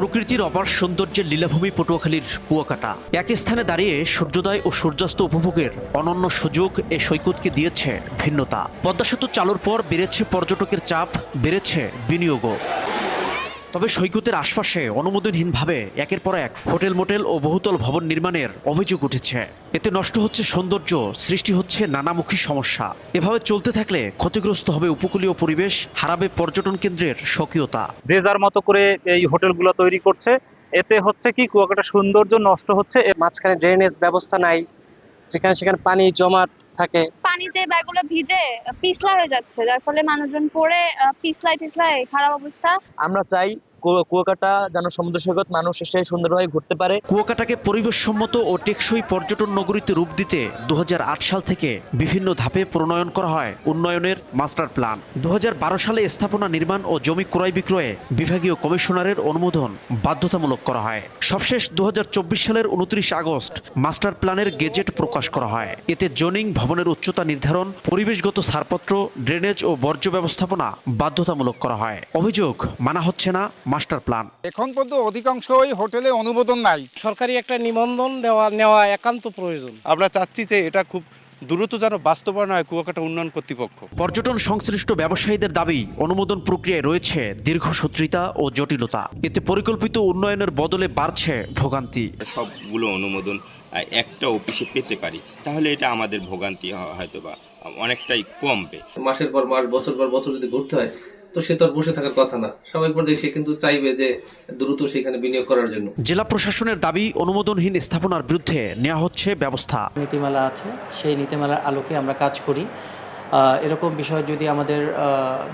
প্রকৃতির অপার সৌন্দর্যের লীলাভূমি পটুয়াখালীর কুয়াকাটা এক স্থানে দাঁড়িয়ে সূর্যোদয় ও সূর্যাস্ত উপভোগের অনন্য সুযোগ এ সৈকতকে দিয়েছে ভিন্নতা। পদ্মা সেতু চালুর পর বেড়েছে পর্যটকের চাপ, বেড়েছে বিনিয়োগও। তবে সৈকতের আশপাশে অনুমোদনহীনভাবে একের পর এক হোটেল মোটেল ও বহুতল ভবন নির্মাণের অভিযোগ উঠেছে। এতে নষ্ট হচ্ছে সৌন্দর্য, সৃষ্টি হচ্ছে নানামুখী সমস্যা। এভাবে চলতে থাকলে ক্ষতিগ্রস্ত হবে উপকূলীয় পরিবেশ, হারাবে পর্যটন কেন্দ্রের স্বকীয়তা। যে যার মতো করে এই হোটেলগুলো তৈরি করছে, এতে হচ্ছে কি কুয়াকাটা সৌন্দর্য নষ্ট হচ্ছে। মাঝখানে ড্রেনেজ ব্যবস্থা নাই, যেখানে সেখানে পানি জমা থাকে। পানিতে ব্যাগগুলো ভিজে পিছলা হয়ে যাচ্ছে, যার ফলে মানুষজন পড়ে পিছলায় টিছলায় খারাপ অবস্থা। আমরা চাই কুয়াকাটা যেন সমুদ্র সৈকত মানুষ এসে সুন্দরভাবে ঘুরতে পারে। কুয়াকাটাকে পরিবেশসম্মত ও টেকসই পর্যটন নগরীতে রূপ দিতে 2008 সাল থেকে বিভিন্ন ধাপে প্রণয়ন করা হয় উন্নয়নের মাস্টার প্ল্যান। 2012 সালে স্থাপনা নির্মাণ ও জমি ক্রয় বিক্রয়ে বিভাগীয় কমিশনারের অনুমোদন বাধ্যতামূলক করা হয়। সবশেষ 2024 সালের 29 আগস্ট মাস্টার প্ল্যানের গেজেট প্রকাশ করা হয়। এতে জোনিং, ভবনের উচ্চতা নির্ধারণ, পরিবেশগত ছাড়পত্র, ড্রেনেজ ও বর্জ্য ব্যবস্থাপনা বাধ্যতামূলক করা হয়। অভিযোগ, মানা হচ্ছে না মাস্টার প্ল্যান। এখন পর্যন্ত অধিকাংশই হোটেলে অনুমোদন নাই। সরকারি একটা নিবন্ধন নেওয়া একান্ত প্রয়োজন। আমরা চাচ্ছি যে এটা খুব দ্রুত যেন বাস্তবায়ন হয় কুয়াকাটা উন্নয়ন কর্তৃপক্ষ। পর্যটন সংশ্লিষ্ট ব্যবসায়ীদের দাবি, অনুমোদন প্রক্রিয়ায় রয়েছে দীর্ঘসূত্রিতা ও জটিলতা। এতে পরিকল্পিত উন্নয়নের বদলে বাড়ছে ভোগান্তি। সবগুলো অনুমোদন একটা অফিসে পেতে পারি, তাহলে এটা আমাদের ভোগান্তি হয়তো বা অনেকটাই কমবে। মাসের পর মাস, বছর পর বছর যদি ঘুরতে হয়, তো সে তো আর বসে থাকার কথা না। স্বাভাবিক পর্যায়ে সে কিন্তু চাইবে যে দ্রুত সেখানে বিনিয়োগ করার জন্য। জেলা প্রশাসনের দাবি, অনুমোদনহীন স্থাপনার বিরুদ্ধে নেওয়া হচ্ছে ব্যবস্থা। নীতিমালা আছে, সেই নীতিমালার আলোকে আমরা কাজ করি। এরকম বিষয় যদি আমাদের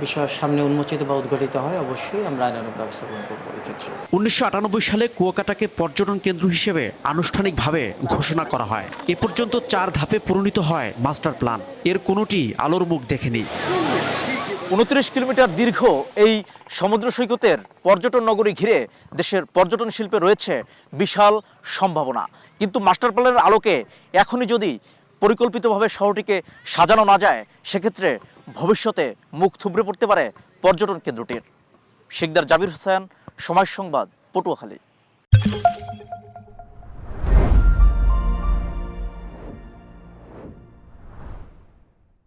বিষয়ের সামনে উন্মোচিত বা উদ্ঘাটিত হয়, অবশ্যই আমরা আইনানুগ ব্যবস্থা গ্রহণ করবো এই ক্ষেত্রে। 1998 সালে কুয়াকাটাকে পর্যটন কেন্দ্র হিসেবে আনুষ্ঠানিকভাবে ঘোষণা করা হয়। এ পর্যন্ত 4 ধাপে পরিণত হয় মাস্টার প্ল্যান। এর কোনোটি আলোর মুখ দেখেনি। 29 কিলোমিটার দীর্ঘ এই সমুদ্র সৈকতের পর্যটন নগরী ঘিরে দেশের পর্যটন শিল্পে রয়েছে বিশাল সম্ভাবনা। কিন্তু মাস্টার প্ল্যানের আলোকে এখনই যদি পরিকল্পিতভাবে শহরটিকে সাজানো না যায়, সেক্ষেত্রে ভবিষ্যতে মুখ থুবড়ে পড়তে পারে পর্যটন কেন্দ্রটির। শিকদার জাবির হোসেন, সময় সংবাদ, পটুয়াখালী।